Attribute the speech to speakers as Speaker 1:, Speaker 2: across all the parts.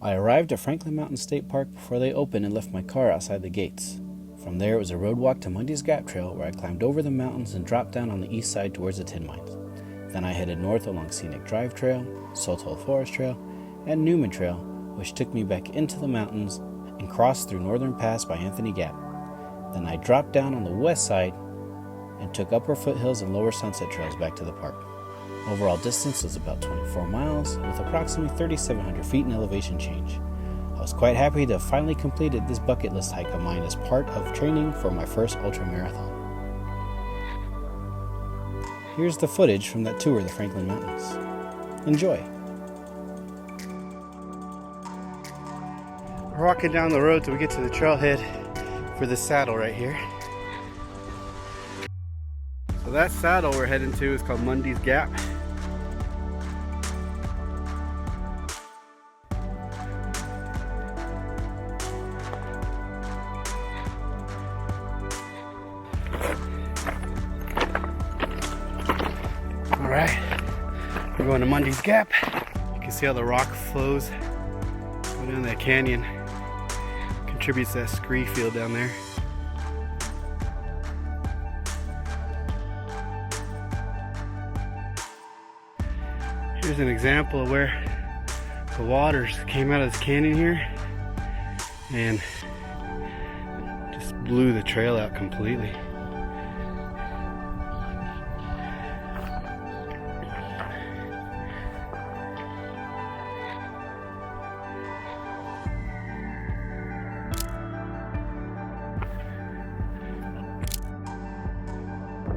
Speaker 1: I arrived at Franklin Mountain State Park before they opened and left my car outside the gates. From there, it was a road walk to Mundy's Gap Trail, where I climbed over the mountains and dropped down on the east side towards the tin mines. Then I headed north along Scenic Drive Trail, Sotol Forest Trail, and Newman Trail, which took me back into the mountains and crossed through Northern Pass by Anthony Gap. Then I dropped down on the west side and took upper Foothills and lower Sunset Trails back to the park. Overall distance was about 24 miles, with approximately 3,700 feet in elevation change. I was quite happy to have finally completed this bucket list hike of mine as part of training for my first ultramarathon. Here's the footage from that tour of the Franklin Mountains. Enjoy! We're walking down the road till we get to the trailhead for the saddle right here. So that saddle we're heading to is called Mundy's Gap. Alright, we're going to Mundy's Gap. You can see how the rock flows go down that canyon. Contributes to that scree field down there. Here's an example of where the waters came out of this canyon here and just blew the trail out completely.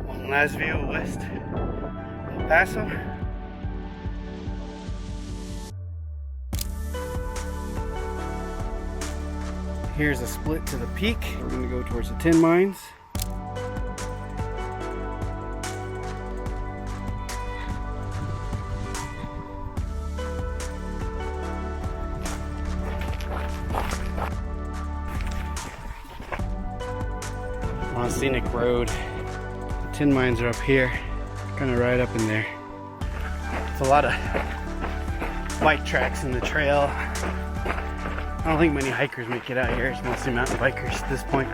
Speaker 1: One last view of west of Paso. Here's a split to the peak. We're going to go towards the tin mines. We're on Scenic Road. The tin mines are up here, kind of right up in there. It's a lot of bike tracks in the trail. I don't think many hikers make it out here. It's mostly mountain bikers at this point.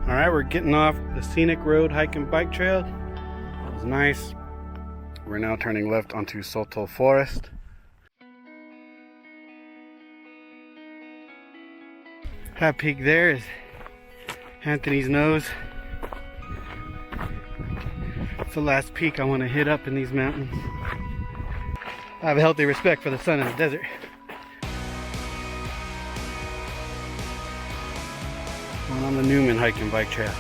Speaker 1: Alright, we're getting off the Scenic Road hike and bike trail. It was nice. We're now turning left onto Sotol Forest. That peak there is Anthony's Nose. It's the last peak I want to hit up in these mountains. I have a healthy respect for the sun in the desert. Going on the Newman hike and bike trail.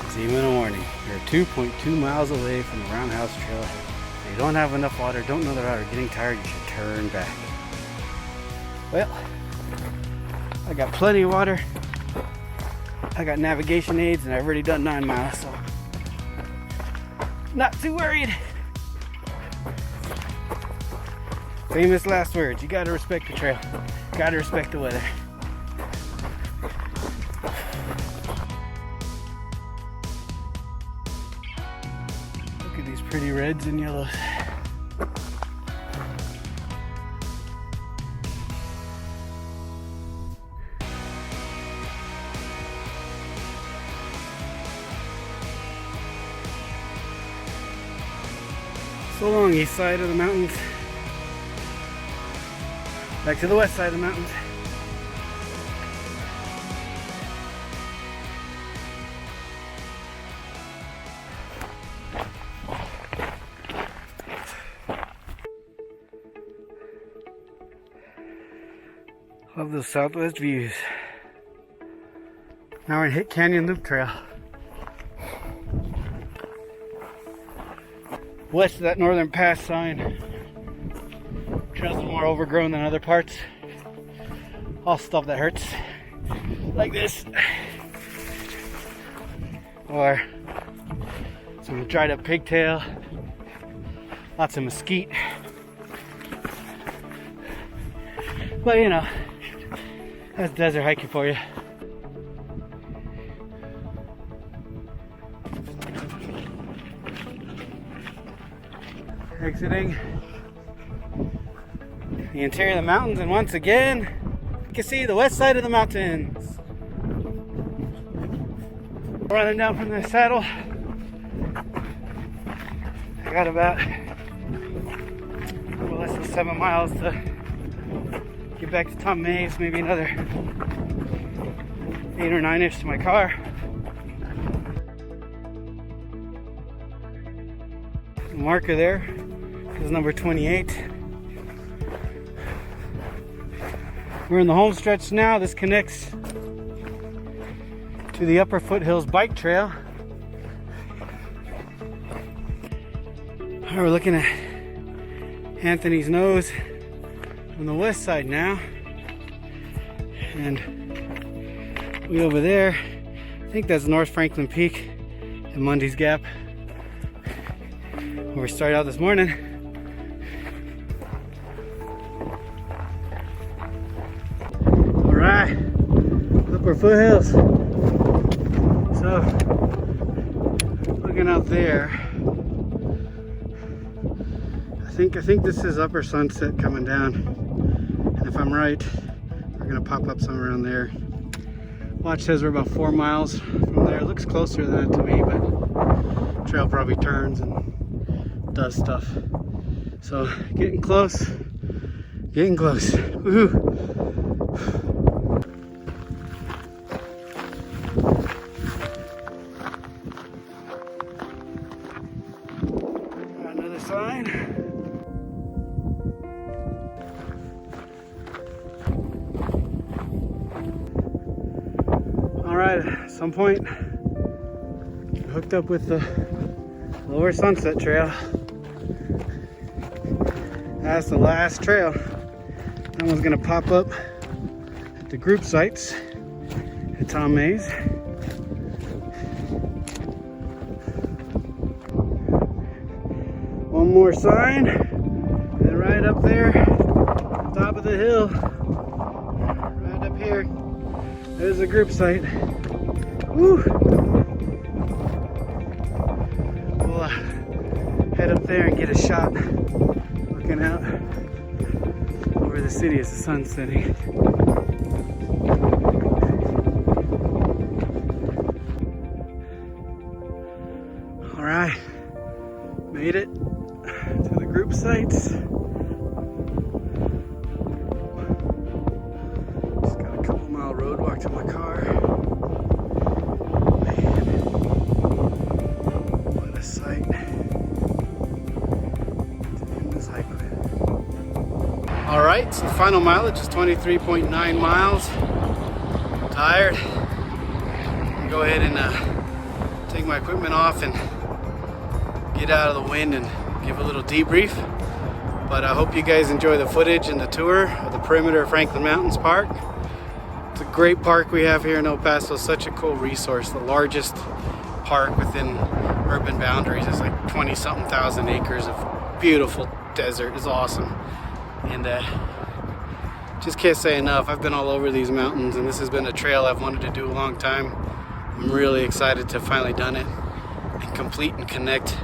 Speaker 1: It's even a warning. You're 2.2 miles away from the Roundhouse Trail. If you don't have enough water, don't know the route, or getting tired, you should turn back. Well, I got plenty of water. I got navigation aids, and I've already done 9 miles, so not too worried. Famous last words: you gotta respect the trail, gotta respect the weather. Look at these pretty reds and yellows. So long, east side of the mountains. Back to the west side of the mountains. Love those southwest views. Now we're in Hitt Canyon Loop Trail. West of that Northern Pass sign. Trails are more overgrown than other parts. All stuff that hurts, like this, or some dried up pigtail, lots of mesquite. But you know,
Speaker 2: That's desert hiking for you. Exiting the interior of the mountains, and once again you can see the west side of the mountains. Running down from the saddle. I got about a little less than 7 miles to get back to Tom Mays, maybe another 8 or 9-ish to my car. The marker there is number 28. We're in the home stretch now. This connects to the Upper Foothills bike trail. We're looking at Anthony's Nose on the west side now, and way over there, I think that's North Franklin Peak and Mundy's Gap, where we started out this morning. All right, Upper Foothills. So, looking out there, I think this is Upper Sunset coming down, and if I'm right, we're gonna pop up somewhere around there. Watch says we're about 4 miles from there. It looks closer than that to me, but trail probably turns and does stuff. So getting close, getting close. Woohoo! Got another sign. Alright, at some point I hooked up with the Lower Sunset Trail. That's the last trail. That one's gonna pop up at the group sites at Tom Mays. One more sign, and right up there, top of the hill, right up here, there's a group site. Woo! We'll head up there and get a shot looking out over the city as the sun's setting. All right, made it to the group sites. Just got a couple mile road walk to my car. Man, what a sight to end this hike with. All right, so the final mileage is 23.9 miles. I'm tired. I'll go ahead and take my equipment off and get out of the wind and give a little debrief. But I hope you guys enjoy the footage and the tour of the perimeter of Franklin Mountains Park. It's a great park we have here in El Paso. Such a cool resource. The largest park within urban boundaries. It's like 20-something thousand acres of beautiful desert. It's awesome. And just can't say enough. I've been all over these mountains, and this has been a trail I've wanted to do a long time. I'm really excited to have finally done it and complete and connect,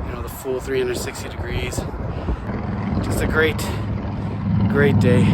Speaker 2: you know, the full 360 degrees. Just a great day.